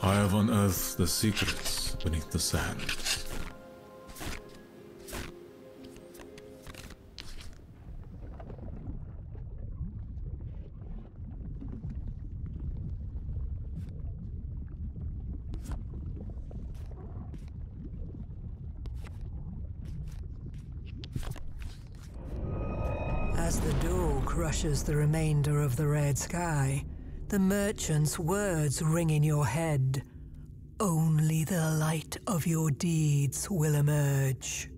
I have unearthed the secrets beneath the sand. As the door crushes the remainder of the red sky, the merchant's words ring in your head. Only the light of your deeds will emerge.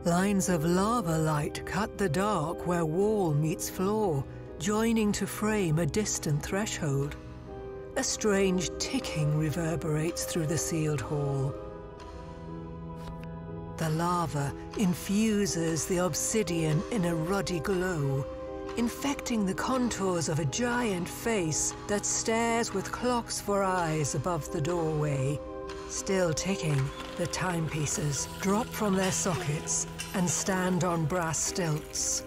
Lines of lava light cut the dark where wall meets floor, joining to frame a distant threshold. A strange ticking reverberates through the sealed hall. The lava infuses the obsidian in a ruddy glow, infecting the contours of a giant face that stares with clocks for eyes above the doorway. Still ticking, the timepieces drop from their sockets and stand on brass stilts.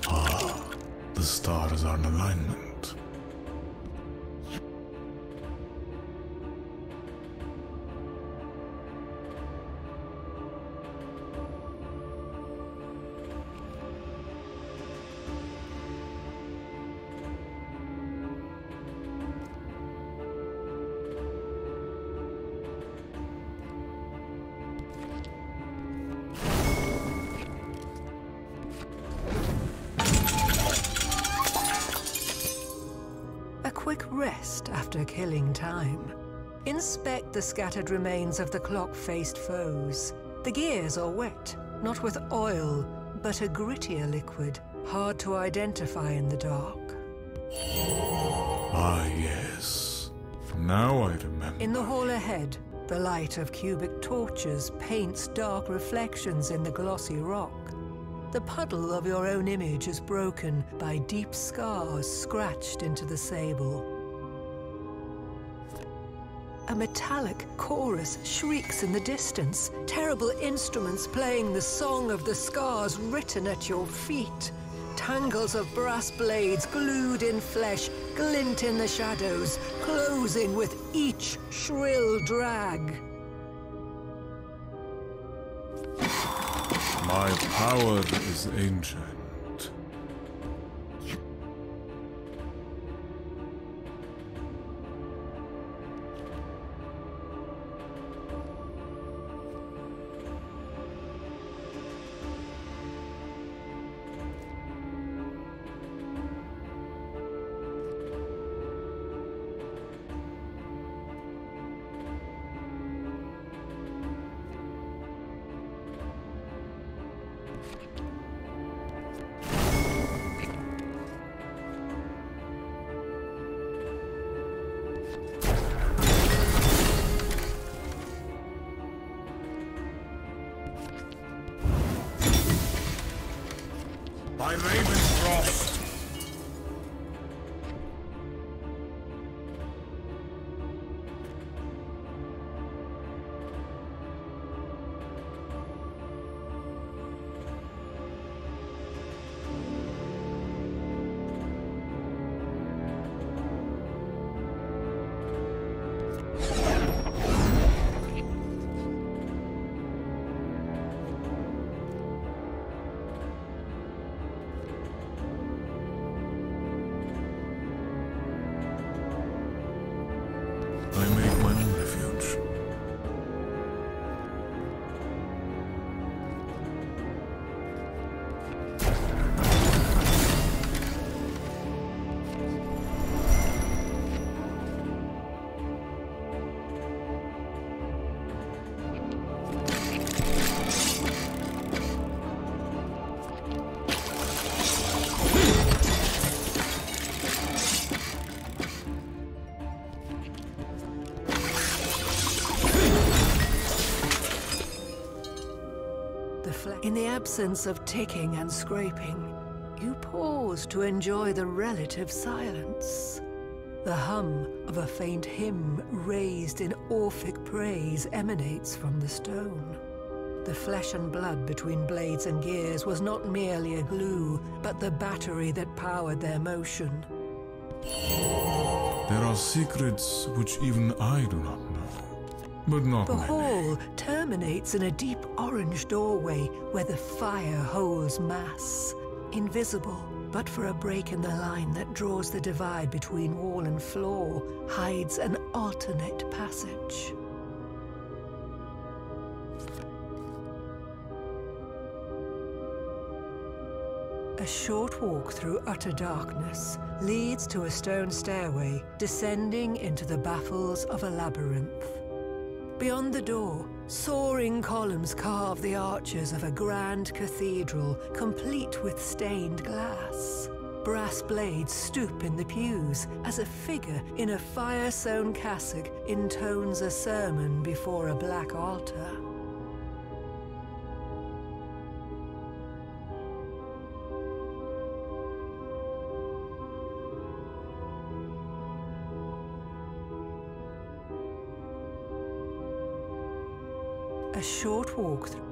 Ah, the stars are in alignment. A quick rest after killing time. Inspect the scattered remains of the clock-faced foes. The gears are wet, not with oil, but a grittier liquid, hard to identify in the dark. Ah, yes. Now I remember. In the hall ahead, the light of cubic torches paints dark reflections in the glossy rock. The puddle of your own image is broken by deep scars scratched into the sable. A metallic chorus shrieks in the distance, terrible instruments playing the song of the scars written at your feet. Tangles of brass blades glued in flesh glint in the shadows, closing with each shrill drag. My power is ancient. By Ravenscroft. I make my own refuge. In the absence of ticking and scraping, you pause to enjoy the relative silence. The hum of a faint hymn raised in Orphic praise emanates from the stone. The flesh and blood between blades and gears was not merely a glue, but the battery that powered their motion. There are secrets which even I do not know, but not The many. hall terminates in a deep orange doorway where the fire holds mass. Invisible, but for a break in the line that draws the divide between wall and floor, hides an alternate passage. A short walk through utter darkness leads to a stone stairway descending into the baffles of a labyrinth. Beyond the door, soaring columns carve the arches of a grand cathedral, complete with stained glass. Brass blades stoop in the pews as a figure in a fire-sown cassock intones a sermon before a black altar. A short walk through.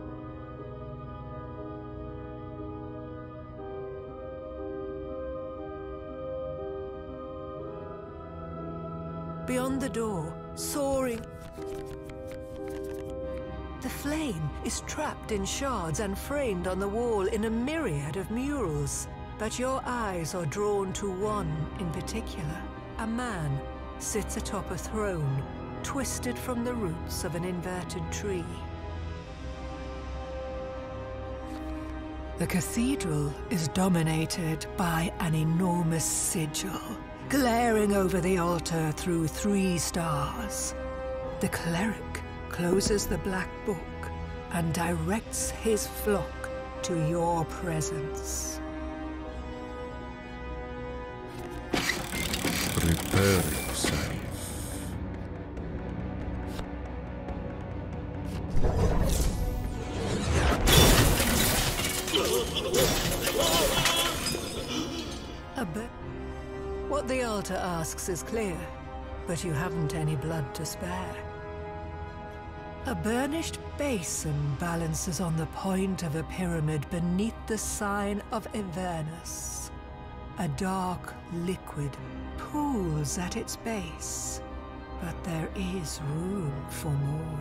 Beyond the door, soaring. The flame is trapped in shards and framed on the wall in a myriad of murals. But your eyes are drawn to one in particular. A man sits atop a throne, twisted from the roots of an inverted tree. The cathedral is dominated by an enormous sigil, glaring over the altar through 3 stars. The cleric closes the black book and directs his flock to your presence. Prepare yourself. What the altar asks is clear, but you haven't any blood to spare. A burnished basin balances on the point of a pyramid beneath the sign of Avernus. A dark liquid pools at its base, but there is room for more.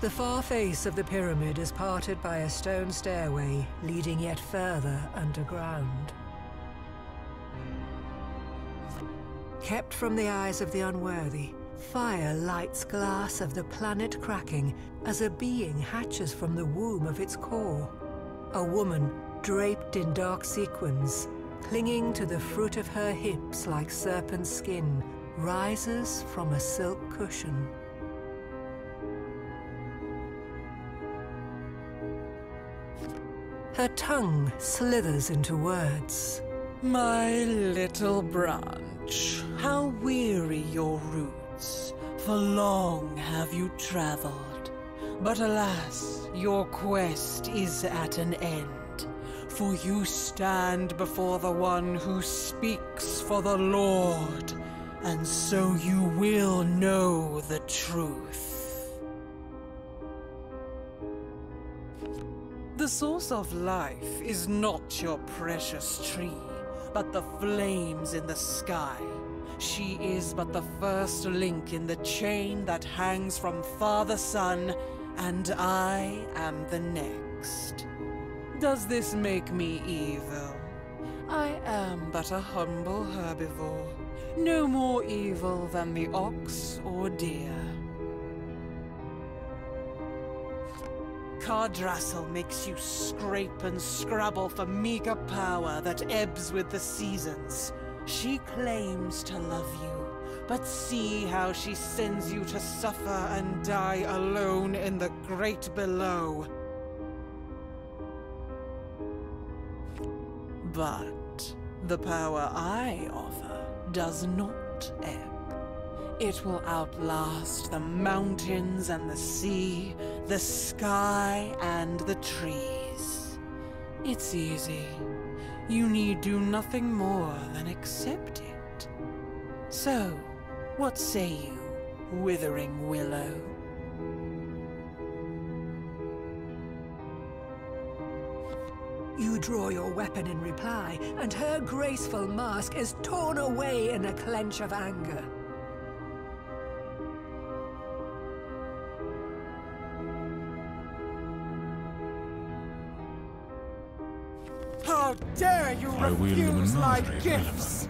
The far face of the pyramid is parted by a stone stairway leading yet further underground. Kept from the eyes of the unworthy, fire lights glass of the planet cracking as a being hatches from the womb of its core. A woman draped in dark sequins, clinging to the fruit of her hips like serpent skin, rises from a silk cushion. Her tongue slithers into words. My little branch, how weary your roots, for long have you traveled. But alas, your quest is at an end, for you stand before the one who speaks for the Lord, and so you will know the truth. The source of life is not your precious tree, but the flames in the sky. She is but the first link in the chain that hangs from Father Sun, and I am the next. Does this make me evil? I am but a humble herbivore, no more evil than the ox or deer. Cardrassel makes you scrape and scrabble for meager power that ebbs with the seasons. She claims to love you, but see how she sends you to suffer and die alone in the great below. But the power I offer does not ebb. It will outlast the mountains and the sea, the sky and the trees. It's easy. You need do nothing more than accept it. So, what say you, withering willow? You draw your weapon in reply, and her graceful mask is torn away in a clench of anger. How dare you refuse my gifts!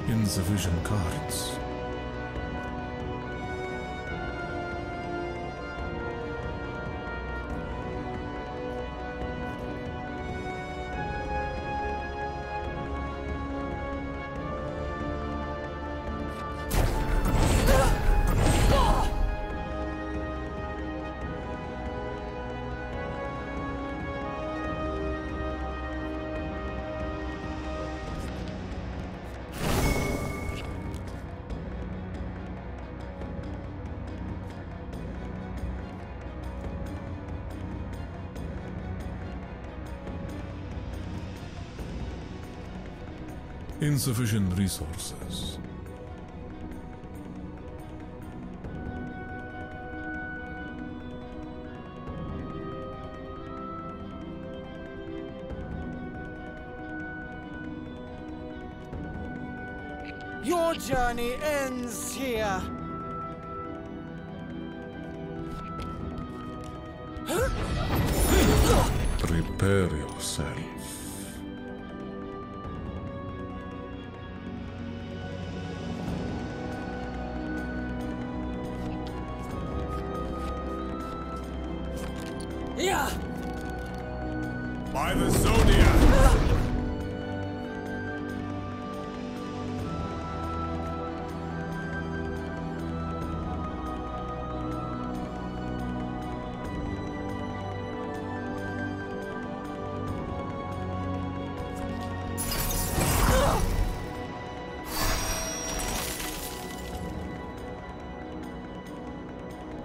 Insufficient cards. Insufficient resources. Your journey ends here. Prepare yourself. Yeah. By the Zodiac!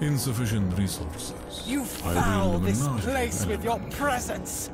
Insufficient resources. You I foul will this not place with your eliminate. presence!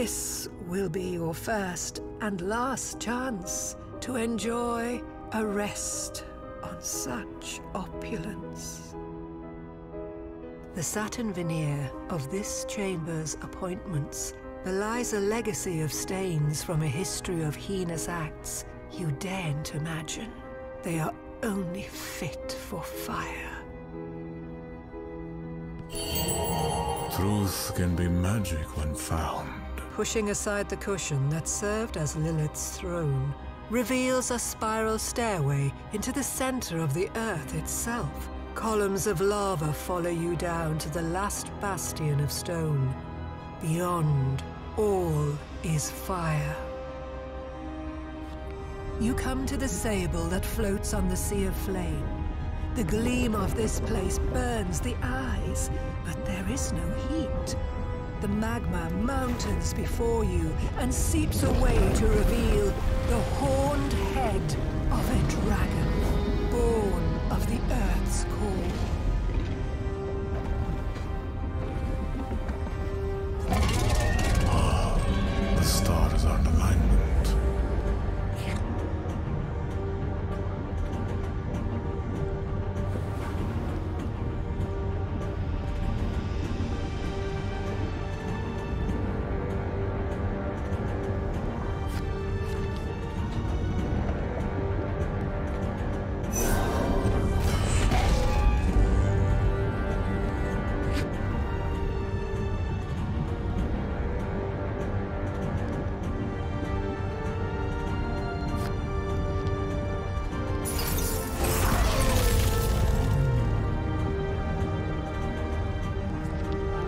This will be your first and last chance to enjoy a rest on such opulence. The satin veneer of this chamber's appointments belies a legacy of stains from a history of heinous acts you daren't imagine. They are only fit for fire. Truth can be magic when found. Pushing aside the cushion that served as Lilith's throne reveals a spiral stairway into the center of the earth itself. Columns of lava follow you down to the last bastion of stone. Beyond, all is fire. You come to the sable that floats on the sea of flame. The gleam of this place burns the eyes, but there is no heat. The magma mountains before you and seeps away to reveal the horned head of a dragon, born of the earth's core. The stars are in alignment.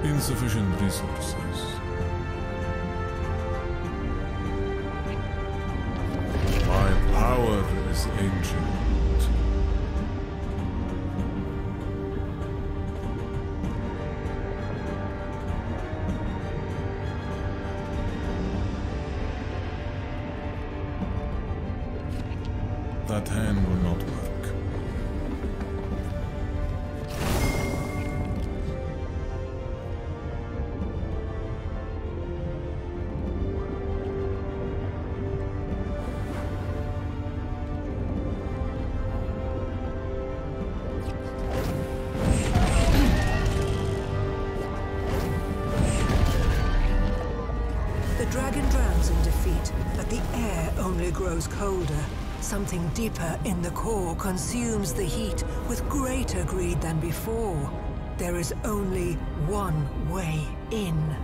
Insufficient resources. My power is ancient. That hand will not work. The dragon drowns in defeat, but the air only grows colder. Something deeper in the core consumes the heat with greater greed than before. There is only one way in.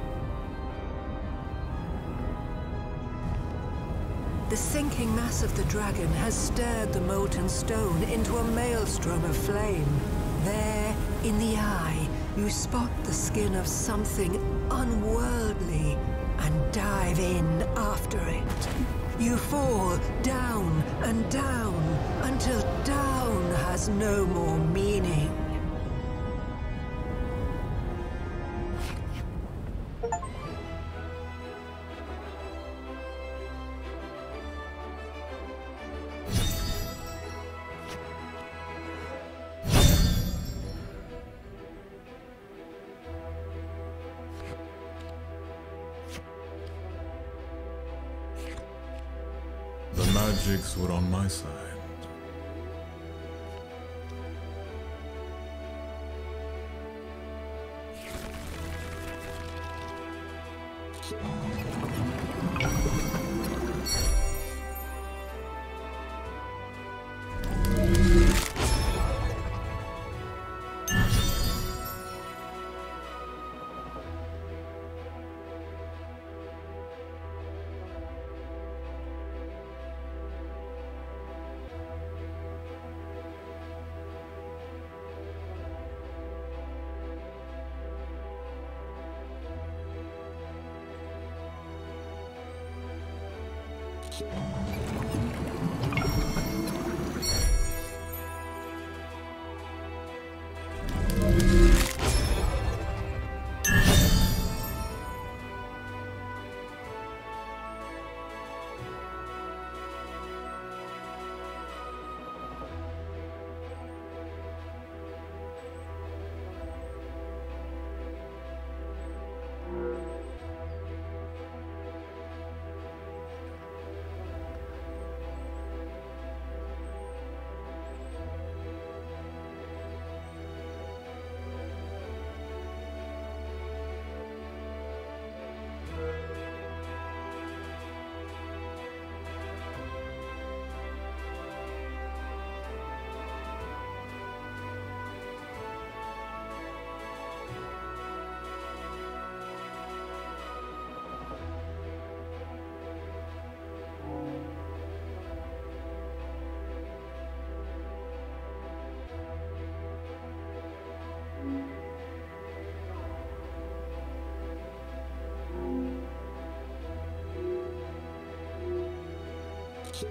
The sinking mass of the dragon has stirred the molten stone into a maelstrom of flame. There, in the eye, you spot the skin of something unworldly and dive in after it. You fall down and down until down has no more meaning. The magics were on my side. You